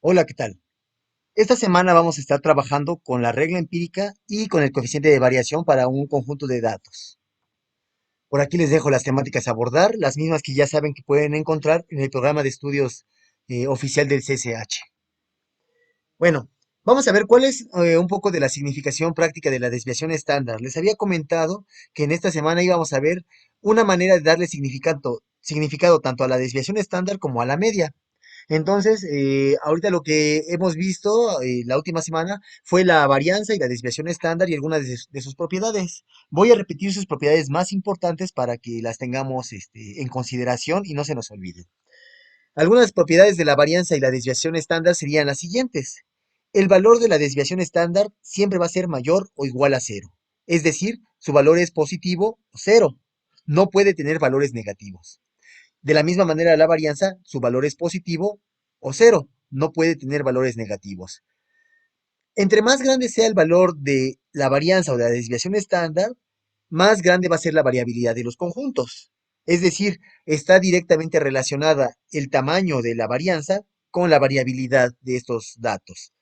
Hola, ¿qué tal? Esta semana vamos a estar trabajando con la regla empírica y con el coeficiente de variación para un conjunto de datos. Por aquí les dejo las temáticas a abordar, las mismas que ya saben que pueden encontrar en el programa de estudios oficial del CSH. Bueno, vamos a ver cuál es un poco de la significación práctica de la desviación estándar. Les había comentado que en esta semana íbamos a ver una manera de darle significado tanto a la desviación estándar como a la media. Entonces, ahorita lo que hemos visto la última semana fue la varianza y la desviación estándar y algunas de sus propiedades. Voy a repetir sus propiedades más importantes para que las tengamos en consideración y no se nos olviden. Algunas propiedades de la varianza y la desviación estándar serían las siguientes. El valor de la desviación estándar siempre va a ser mayor o igual a cero. Es decir, su valor es positivo o cero. No puede tener valores negativos. De la misma manera, la varianza, su valor es positivo o cero, no puede tener valores negativos. Entre más grande sea el valor de la varianza o de la desviación estándar, más grande va a ser la variabilidad de los conjuntos. Es decir, está directamente relacionada el tamaño de la varianza con la variabilidad de estos datos.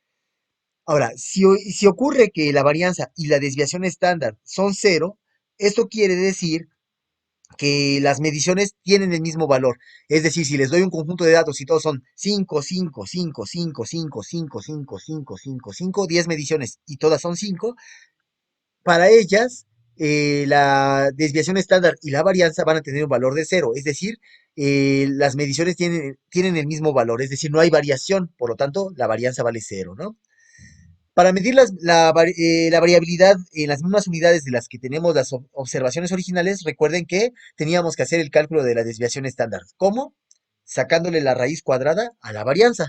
Ahora, si ocurre que la varianza y la desviación estándar son cero, esto quiere decir que las mediciones tienen el mismo valor. Es decir, si les doy un conjunto de datos y todos son 5, 5, 5, 5, 5, 5, 5, 5, 5, 5, 10 mediciones y todas son 5, para ellas la desviación estándar y la varianza van a tener un valor de cero. Es decir, las mediciones tienen el mismo valor, es decir, no hay variación, por lo tanto, la varianza vale cero, ¿no? Para medir la variabilidad en las mismas unidades de las que tenemos las observaciones originales, recuerden que teníamos que hacer el cálculo de la desviación estándar. ¿Cómo? Sacándole la raíz cuadrada a la varianza.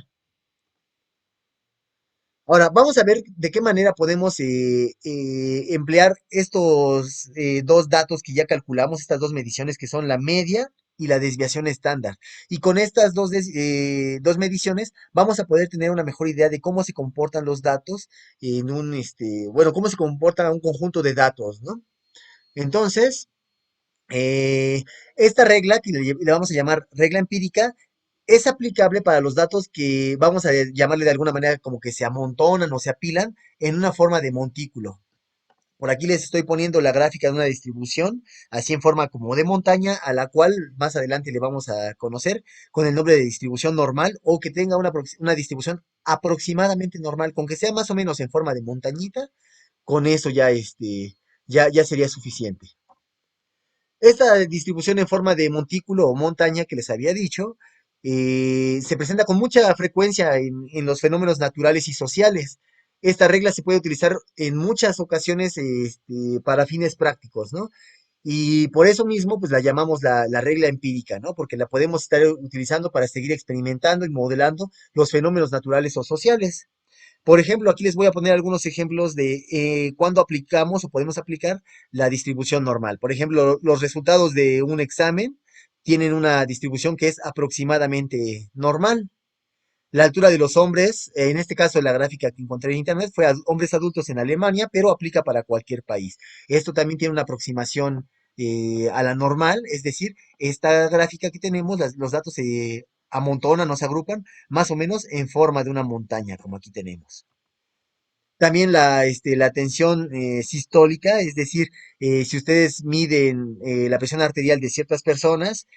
Ahora, vamos a ver de qué manera podemos emplear estos dos datos que ya calculamos, estas dos mediciones que son la media y la desviación estándar. Y con estas dos mediciones vamos a poder tener una mejor idea de cómo se comportan los datos en bueno, cómo se comporta un conjunto de datos, ¿no? Entonces, eh, esta regla, que le vamos a llamar regla empírica, es aplicable para los datos que vamos a llamarle de alguna manera como que se amontonan o se apilan en una forma de montículo. Por aquí les estoy poniendo la gráfica de una distribución, así en forma como de montaña, a la cual más adelante le vamos a conocer con el nombre de distribución normal o que tenga una distribución aproximadamente normal, con que sea más o menos en forma de montañita, con eso ya, ya sería suficiente. Esta distribución en forma de montículo o montaña que les había dicho, se presenta con mucha frecuencia en los fenómenos naturales y sociales. Esta regla se puede utilizar en muchas ocasiones para fines prácticos, ¿no? Y por eso mismo, pues la llamamos la regla empírica, ¿no? Porque la podemos estar utilizando para seguir experimentando y modelando los fenómenos naturales o sociales. Por ejemplo, aquí les voy a poner algunos ejemplos de cuándo aplicamos o podemos aplicar la distribución normal. Por ejemplo, los resultados de un examen tienen una distribución que es aproximadamente normal. La altura de los hombres, en este caso la gráfica que encontré en internet, fue a hombres adultos en Alemania, pero aplica para cualquier país. Esto también tiene una aproximación a la normal, es decir, esta gráfica que tenemos, los datos se amontonan o se agrupan más o menos en forma de una montaña, como aquí tenemos. También la tensión sistólica, es decir, si ustedes miden la presión arterial de ciertas personas,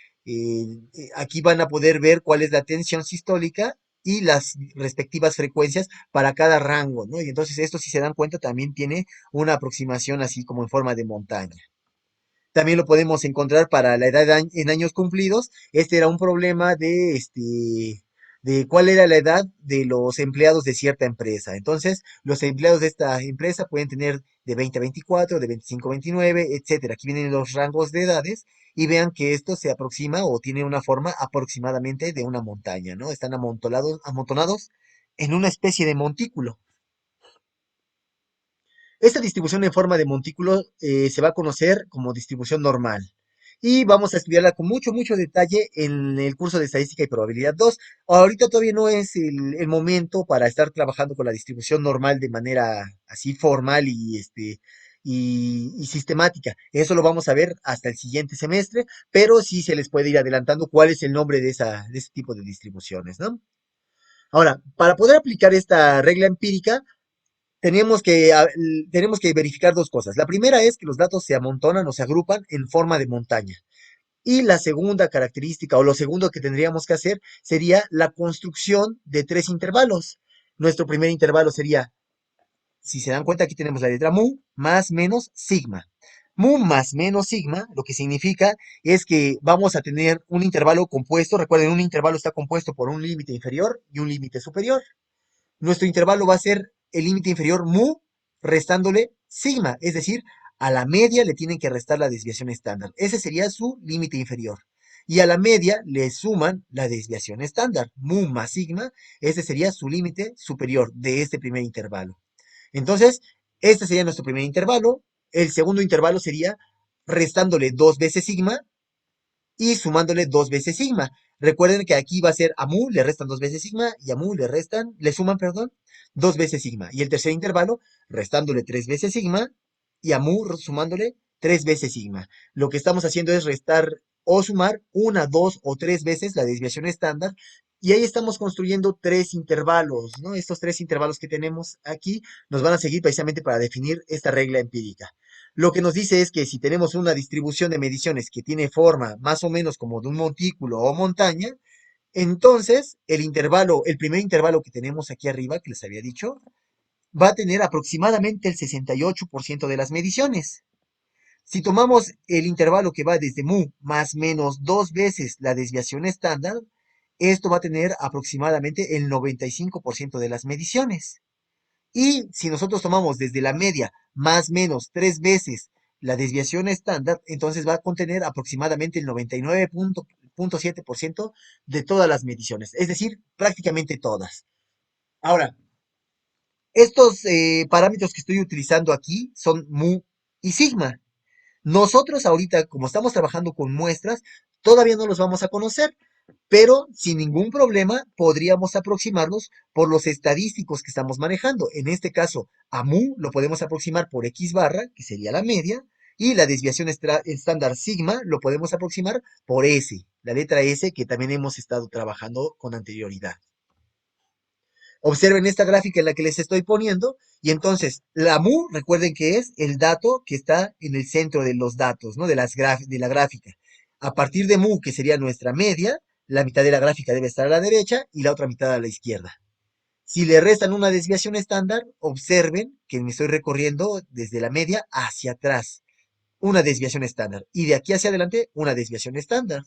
aquí van a poder ver cuál es la tensión sistólica y las respectivas frecuencias para cada rango, ¿no? Y entonces esto, si se dan cuenta, también tiene una aproximación así como en forma de montaña. También lo podemos encontrar para la edad en años cumplidos. Este era un problema de cuál era la edad de los empleados de cierta empresa. Entonces, los empleados de esta empresa pueden tener de 20 a 24, de 25 a 29, etcétera. Aquí vienen los rangos de edades y vean que esto se aproxima o tiene una forma aproximadamente de una montaña, ¿no? Están amontonados en una especie de montículo. Esta distribución en forma de montículo se va a conocer como distribución normal. Y vamos a estudiarla con mucho, mucho detalle en el curso de Estadística y Probabilidad 2. Ahorita todavía no es el momento para estar trabajando con la distribución normal de manera así formal y sistemática. Eso lo vamos a ver hasta el siguiente semestre, pero sí se les puede ir adelantando cuál es el nombre de ese tipo de distribuciones, ¿no? Ahora, para poder aplicar esta regla empírica, tenemos que verificar dos cosas. La primera es que los datos se amontonan o se agrupan en forma de montaña. Y la segunda característica o lo segundo que tendríamos que hacer sería la construcción de tres intervalos. Nuestro primer intervalo sería, si se dan cuenta, aquí tenemos la letra mu más menos sigma. Mu más menos sigma, lo que significa es que vamos a tener un intervalo compuesto. Recuerden, un intervalo está compuesto por un límite inferior y un límite superior. Nuestro intervalo va a ser el límite inferior mu restándole sigma, es decir, a la media le tienen que restar la desviación estándar. Ese sería su límite inferior. Y a la media le suman la desviación estándar, mu más sigma, ese sería su límite superior de este primer intervalo. Entonces, este sería nuestro primer intervalo. El segundo intervalo sería restándole dos veces sigma y sumándole dos veces sigma. Recuerden que aquí va a ser a mu le restan dos veces sigma y a mu le suman, perdón, dos veces sigma. Y el tercer intervalo, restándole tres veces sigma y a mu sumándole tres veces sigma. Lo que estamos haciendo es restar o sumar una, dos o tres veces la desviación estándar. Y ahí estamos construyendo tres intervalos, ¿no? Estos tres intervalos que tenemos aquí nos van a seguir precisamente para definir esta regla empírica. Lo que nos dice es que si tenemos una distribución de mediciones que tiene forma más o menos como de un montículo o montaña, entonces el primer intervalo que tenemos aquí arriba, que les había dicho, va a tener aproximadamente el 68% de las mediciones. Si tomamos el intervalo que va desde mu más menos dos veces la desviación estándar, esto va a tener aproximadamente el 95% de las mediciones. Y si nosotros tomamos desde la media más menos tres veces la desviación estándar, entonces va a contener aproximadamente el 99.7% de todas las mediciones, es decir, prácticamente todas. Ahora, estos parámetros que estoy utilizando aquí son mu y sigma. Nosotros ahorita, como estamos trabajando con muestras, todavía no los vamos a conocer, pero sin ningún problema podríamos aproximarlos por los estadísticos que estamos manejando. En este caso, a mu lo podemos aproximar por x barra, que sería la media, y la desviación estándar sigma lo podemos aproximar por s, la letra s que también hemos estado trabajando con anterioridad. Observen esta gráfica en la que les estoy poniendo. Y entonces, la mu, recuerden que es el dato que está en el centro de los datos, ¿no? De la gráfica. A partir de mu, que sería nuestra media, la mitad de la gráfica debe estar a la derecha y la otra mitad a la izquierda. Si le restan una desviación estándar, observen que me estoy recorriendo desde la media hacia atrás. Una desviación estándar. Y de aquí hacia adelante, una desviación estándar.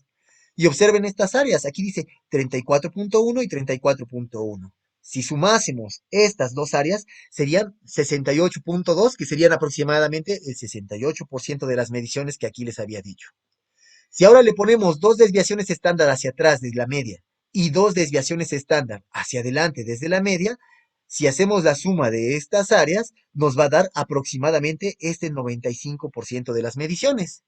Y observen estas áreas. Aquí dice 34.1 y 34.1. Si sumásemos estas dos áreas, serían 68.2, que serían aproximadamente el 68% de las mediciones que aquí les había dicho. Si ahora le ponemos dos desviaciones estándar hacia atrás desde la media y dos desviaciones estándar hacia adelante desde la media, si hacemos la suma de estas áreas, nos va a dar aproximadamente este 95% de las mediciones.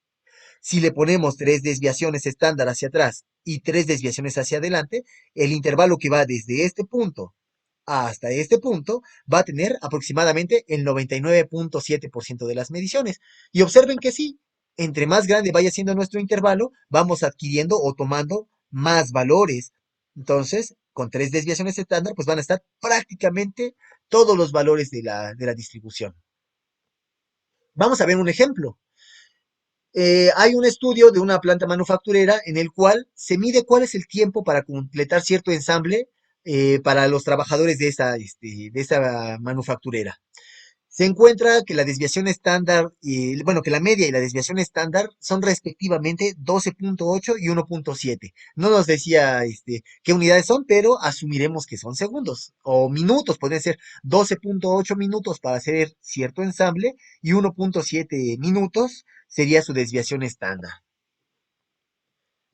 Si le ponemos tres desviaciones estándar hacia atrás y tres desviaciones hacia adelante, el intervalo que va desde este punto hasta este punto va a tener aproximadamente el 99.7% de las mediciones. Y observen que sí, entre más grande vaya siendo nuestro intervalo, vamos adquiriendo o tomando más valores. Entonces, con tres desviaciones estándar, pues van a estar prácticamente todos los valores de la distribución. Vamos a ver un ejemplo. Hay un estudio de una planta manufacturera en el cual se mide cuál es el tiempo para completar cierto ensamble para los trabajadores de esa manufacturera. Se encuentra que la desviación estándar, bueno, que la media y la desviación estándar son respectivamente 12.8 y 1.7. No nos decía qué unidades son, pero asumiremos que son segundos o minutos. Pueden ser 12.8 minutos para hacer cierto ensamble y 1.7 minutos sería su desviación estándar.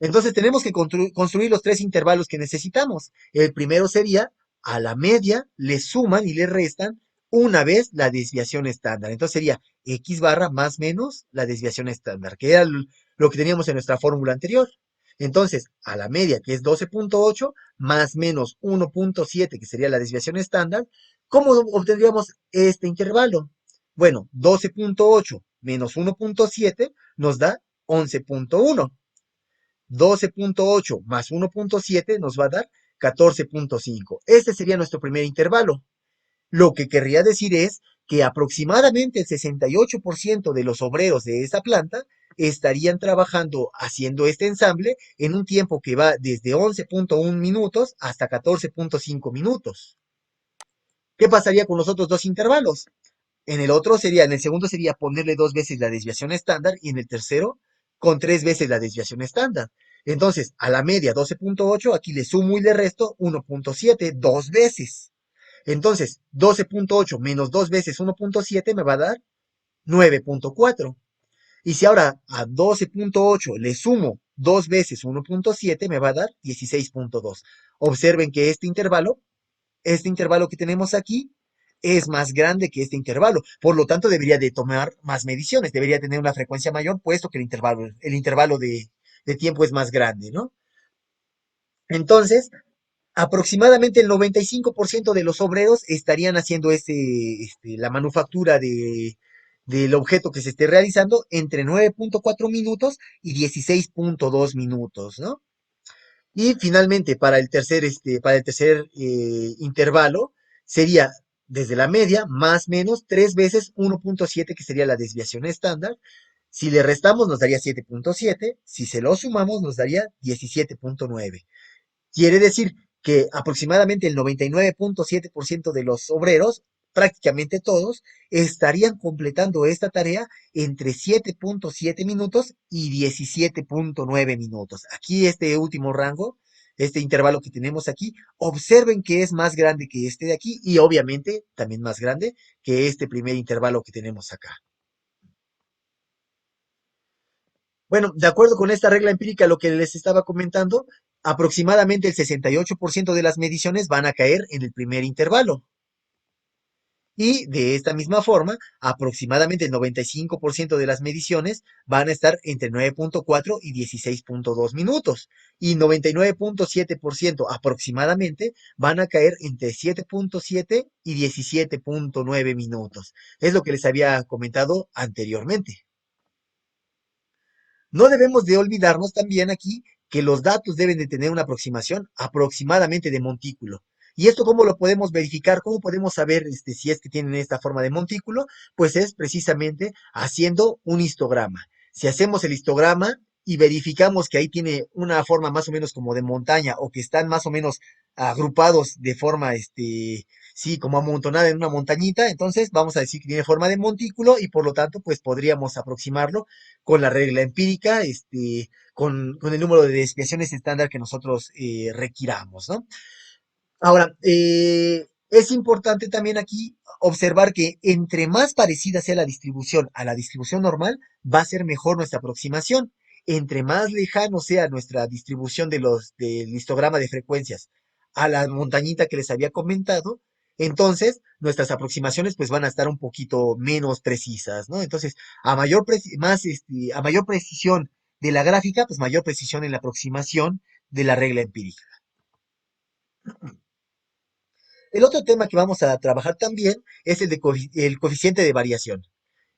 Entonces tenemos que construir los tres intervalos que necesitamos. El primero sería a la media le suman y le restan una vez la desviación estándar. Entonces sería x barra más menos la desviación estándar, que era lo que teníamos en nuestra fórmula anterior. Entonces, a la media, que es 12.8, más menos 1.7, que sería la desviación estándar, ¿cómo obtendríamos este intervalo? Bueno, 12.8 menos 1.7 nos da 11.1. 12.8 más 1.7 nos va a dar 14.5. Este sería nuestro primer intervalo. Lo que querría decir es que aproximadamente el 68% de los obreros de esa planta estarían trabajando haciendo este ensamble en un tiempo que va desde 11.1 minutos hasta 14.5 minutos. ¿Qué pasaría con los otros dos intervalos? En el segundo sería ponerle dos veces la desviación estándar y en el tercero con tres veces la desviación estándar. Entonces, a la media 12.8, aquí le sumo y le resto 1.7 dos veces. Entonces, 12.8 menos 2 veces 1.7 me va a dar 9.4. Y si ahora a 12.8 le sumo 2 veces 1.7 me va a dar 16.2. Observen que este intervalo que tenemos aquí, es más grande que este intervalo. Por lo tanto, debería de tomar más mediciones, debería tener una frecuencia mayor, puesto que el intervalo de tiempo es más grande, ¿no? Entonces, aproximadamente el 95% de los obreros estarían haciendo la manufactura del objeto que se esté realizando entre 9.4 minutos y 16.2 minutos, ¿no? Y finalmente, para el tercer intervalo, sería desde la media, más menos 3 veces 1.7, que sería la desviación estándar. Si le restamos, nos daría 7.7. Si se lo sumamos, nos daría 17.9. Quiere decir que aproximadamente el 99.7% de los obreros, prácticamente todos, estarían completando esta tarea entre 7.7 minutos y 17.9 minutos. Aquí este último rango, este intervalo que tenemos aquí, observen que es más grande que este de aquí y obviamente también más grande que este primer intervalo que tenemos acá. Bueno, de acuerdo con esta regla empírica, lo que les estaba comentando, aproximadamente el 68% de las mediciones van a caer en el primer intervalo. Y de esta misma forma, aproximadamente el 95% de las mediciones van a estar entre 9.4 y 16.2 minutos. Y 99.7% aproximadamente van a caer entre 7.7 y 17.9 minutos. Es lo que les había comentado anteriormente. No debemos de olvidarnos también aquí que los datos deben de tener una aproximación aproximadamente de montículo. ¿Y esto cómo lo podemos verificar? ¿Cómo podemos saber si es que tienen esta forma de montículo? Pues es precisamente haciendo un histograma. Si hacemos el histograma y verificamos que ahí tiene una forma más o menos como de montaña o que están más o menos agrupados de forma, sí, como amontonada en una montañita, entonces vamos a decir que tiene forma de montículo y por lo tanto, pues podríamos aproximarlo con la regla empírica, con el número de desviaciones estándar que nosotros requiramos, ¿no? Ahora, es importante también aquí observar que entre más parecida sea la distribución a la distribución normal, va a ser mejor nuestra aproximación. Entre más lejano sea nuestra distribución del histograma de frecuencias a la montañita que les había comentado, entonces nuestras aproximaciones pues van a estar un poquito menos precisas, ¿no? Entonces, a mayor precisión de la gráfica, pues mayor precisión en la aproximación de la regla empírica. El otro tema que vamos a trabajar también es el coeficiente de variación.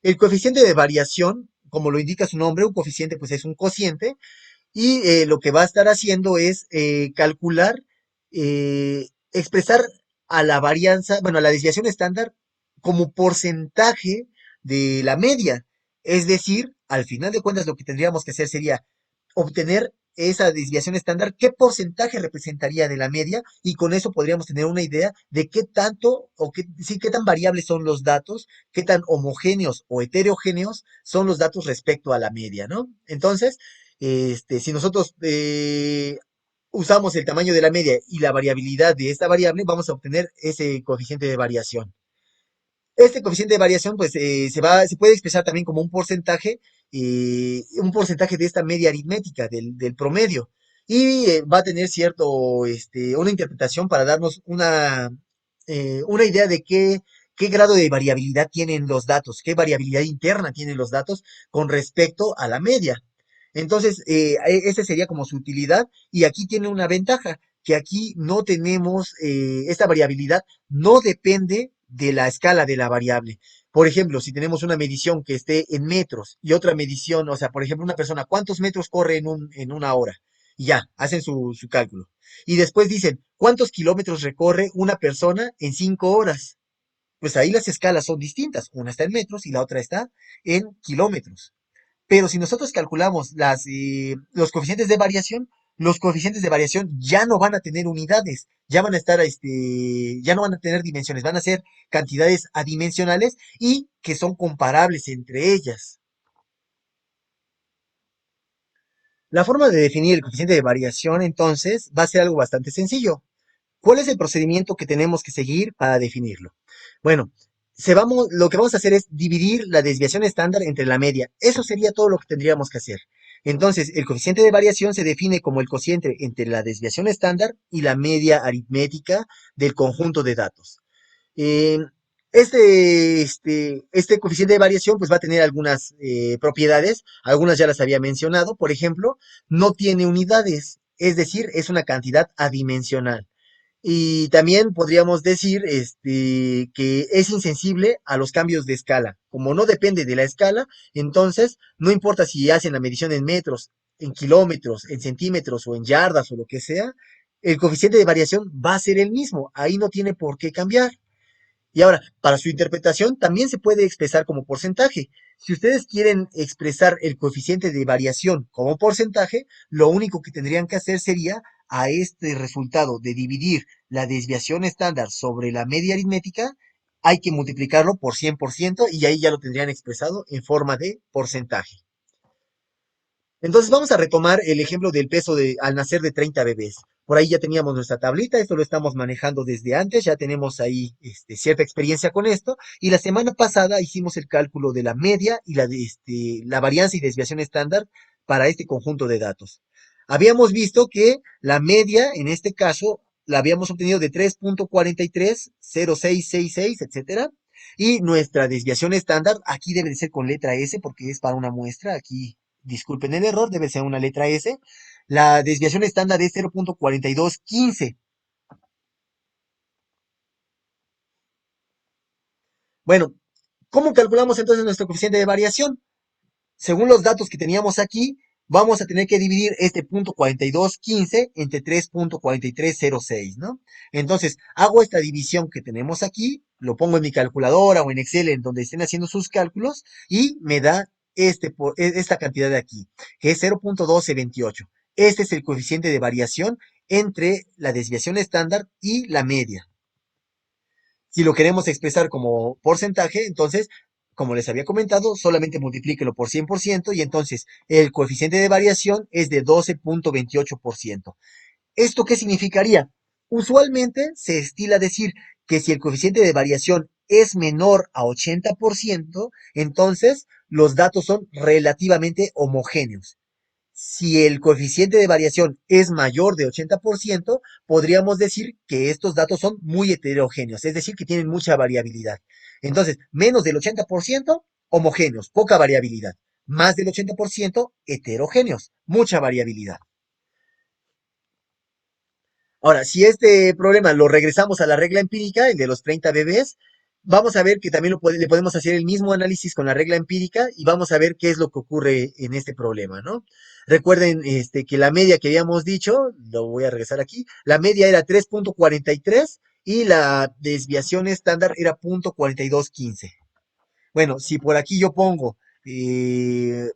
El coeficiente de variación, como lo indica su nombre, un coeficiente pues es un cociente y lo que va a estar haciendo es calcular, expresar a la varianza, bueno, a la desviación estándar como porcentaje de la media. Es decir, al final de cuentas lo que tendríamos que hacer sería obtener esa desviación estándar, qué porcentaje representaría de la media y con eso podríamos tener una idea de qué tanto o qué, sí, qué tan variables son los datos, qué tan homogéneos o heterogéneos son los datos respecto a la media, ¿no? Entonces, si nosotros usamos el tamaño de la media y la variabilidad de esta variable, vamos a obtener ese coeficiente de variación. Este coeficiente de variación, pues, se puede expresar también como un porcentaje de esta media aritmética, del promedio. Y va a tener una interpretación para darnos una idea de qué grado de variabilidad tienen los datos, qué variabilidad interna tienen los datos con respecto a la media. Entonces, esa sería como su utilidad. Y aquí tiene una ventaja, que aquí no tenemos esta variabilidad no depende de la escala de la variable. Por ejemplo, si tenemos una medición que esté en metros y otra medición, o sea, por ejemplo, una persona, ¿cuántos metros corre en una hora? Y ya, hacen su cálculo. Y después dicen, ¿cuántos kilómetros recorre una persona en 5 horas? Pues ahí las escalas son distintas. Una está en metros y la otra está en kilómetros. Pero si nosotros calculamos los coeficientes de variación, los coeficientes de variación ya no van a tener unidades, ya van a estar, ya no van a tener dimensiones, van a ser cantidades adimensionales y que son comparables entre ellas. La forma de definir el coeficiente de variación, entonces, va a ser algo bastante sencillo. ¿Cuál es el procedimiento que tenemos que seguir para definirlo? Bueno, lo que vamos a hacer es dividir la desviación estándar entre la media. Eso sería todo lo que tendríamos que hacer. Entonces, el coeficiente de variación se define como el cociente entre la desviación estándar y la media aritmética del conjunto de datos. Eh, este coeficiente de variación pues va a tener algunas propiedades, algunas ya las había mencionado, por ejemplo, no tiene unidades, es decir, es una cantidad adimensional. Y también podríamos decir que es insensible a los cambios de escala. Como no depende de la escala, entonces no importa si hacen la medición en metros, en kilómetros, en centímetros o en yardas o lo que sea, el coeficiente de variación va a ser el mismo. Ahí no tiene por qué cambiar. Y ahora, para su interpretación también se puede expresar como porcentaje. Si ustedes quieren expresar el coeficiente de variación como porcentaje, lo único que tendrían que hacer sería a este resultado de dividir la desviación estándar sobre la media aritmética, hay que multiplicarlo por 100% y ahí ya lo tendrían expresado en forma de porcentaje. Entonces vamos a retomar el ejemplo del peso al nacer de 30 bebés. Por ahí ya teníamos nuestra tablita, esto lo estamos manejando desde antes, ya tenemos ahí cierta experiencia con esto. Y la semana pasada hicimos el cálculo de la media y la varianza y desviación estándar para este conjunto de datos. Habíamos visto que la media, en este caso, la habíamos obtenido de 3.43, 0666, etcétera. Y nuestra desviación estándar, aquí debe de ser con letra S porque es para una muestra, aquí disculpen el error, debe ser una letra S. La desviación estándar es 0.4215. Bueno, ¿cómo calculamos entonces nuestro coeficiente de variación? Según los datos que teníamos aquí, vamos a tener que dividir este punto 4215 entre 3.4306, ¿no? Entonces, hago esta división que tenemos aquí, lo pongo en mi calculadora o en Excel en donde estén haciendo sus cálculos y me da esta cantidad de aquí, que es 0.1228. Este es el coeficiente de variación entre la desviación estándar y la media. Si lo queremos expresar como porcentaje, entonces, como les había comentado, solamente multiplíquelo por 100% y entonces el coeficiente de variación es de 12.28%. ¿Esto qué significaría? Usualmente se estila decir que si el coeficiente de variación es menor a 80%, entonces los datos son relativamente homogéneos. Si el coeficiente de variación es mayor de 80%, podríamos decir que estos datos son muy heterogéneos, es decir, que tienen mucha variabilidad. Entonces, menos del 80%, homogéneos, poca variabilidad. Más del 80%, heterogéneos, mucha variabilidad. Ahora, si este problema lo regresamos a la regla empírica, el de los 30 bebés, vamos a ver que también le podemos hacer el mismo análisis con la regla empírica y vamos a ver qué es lo que ocurre en este problema, ¿no? Recuerden que la media que habíamos dicho, lo voy a regresar aquí, la media era 3.43 y la desviación estándar era 0.4215. Bueno, si por aquí yo pongo mi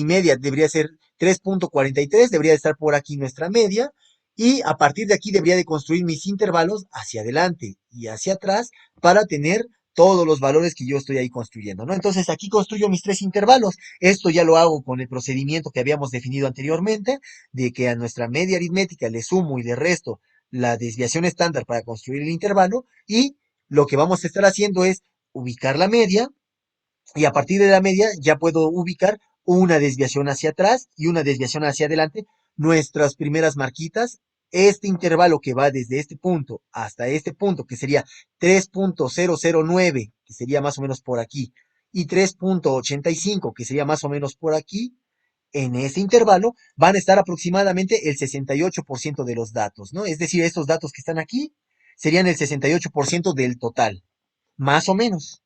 media debería ser 3.43, debería de estar por aquí nuestra media, y a partir de aquí debería de construir mis intervalos hacia adelante y hacia atrás para tener todos los valores que yo estoy ahí construyendo, ¿no? Entonces aquí construyo mis tres intervalos. Esto ya lo hago con el procedimiento que habíamos definido anteriormente, de que a nuestra media aritmética le sumo y le resto la desviación estándar para construir el intervalo, y lo que vamos a estar haciendo es ubicar la media y a partir de la media ya puedo ubicar una desviación hacia atrás y una desviación hacia adelante, nuestras primeras marquitas. Este intervalo que va desde este punto hasta este punto, que sería 3.009, que sería más o menos por aquí, y 3.85, que sería más o menos por aquí, en ese intervalo van a estar aproximadamente el 68% de los datos, ¿no? Es decir, estos datos que están aquí serían el 68% del total, más o menos.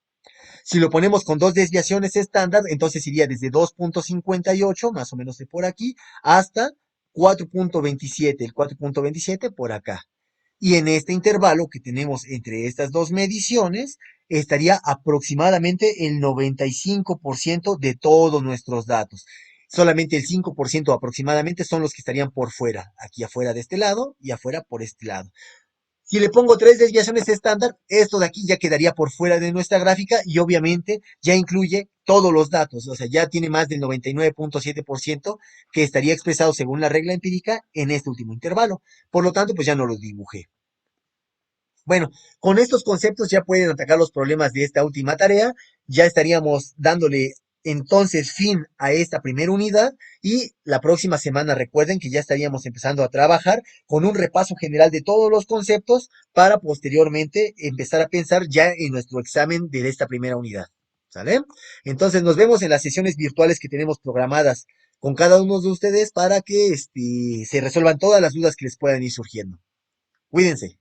Si lo ponemos con dos desviaciones estándar, entonces iría desde 2.58, más o menos de por aquí, hasta 4.27, el 4.27 por acá. Y en este intervalo que tenemos entre estas dos mediciones, estaría aproximadamente el 95% de todos nuestros datos. Solamente el 5% aproximadamente son los que estarían por fuera, aquí afuera de este lado y afuera por este lado. Si le pongo tres desviaciones estándar, esto de aquí ya quedaría por fuera de nuestra gráfica y obviamente ya incluye todos los datos, o sea, ya tiene más del 99.7% que estaría expresado según la regla empírica en este último intervalo. Por lo tanto, pues ya no lo dibujé. Bueno, con estos conceptos ya pueden atacar los problemas de esta última tarea. Ya estaríamos dándole entonces fin a esta primera unidad y la próxima semana recuerden que ya estaríamos empezando a trabajar con un repaso general de todos los conceptos para posteriormente empezar a pensar ya en nuestro examen de esta primera unidad. ¿Sale? Entonces nos vemos en las sesiones virtuales que tenemos programadas con cada uno de ustedes para que se resuelvan todas las dudas que les puedan ir surgiendo. Cuídense.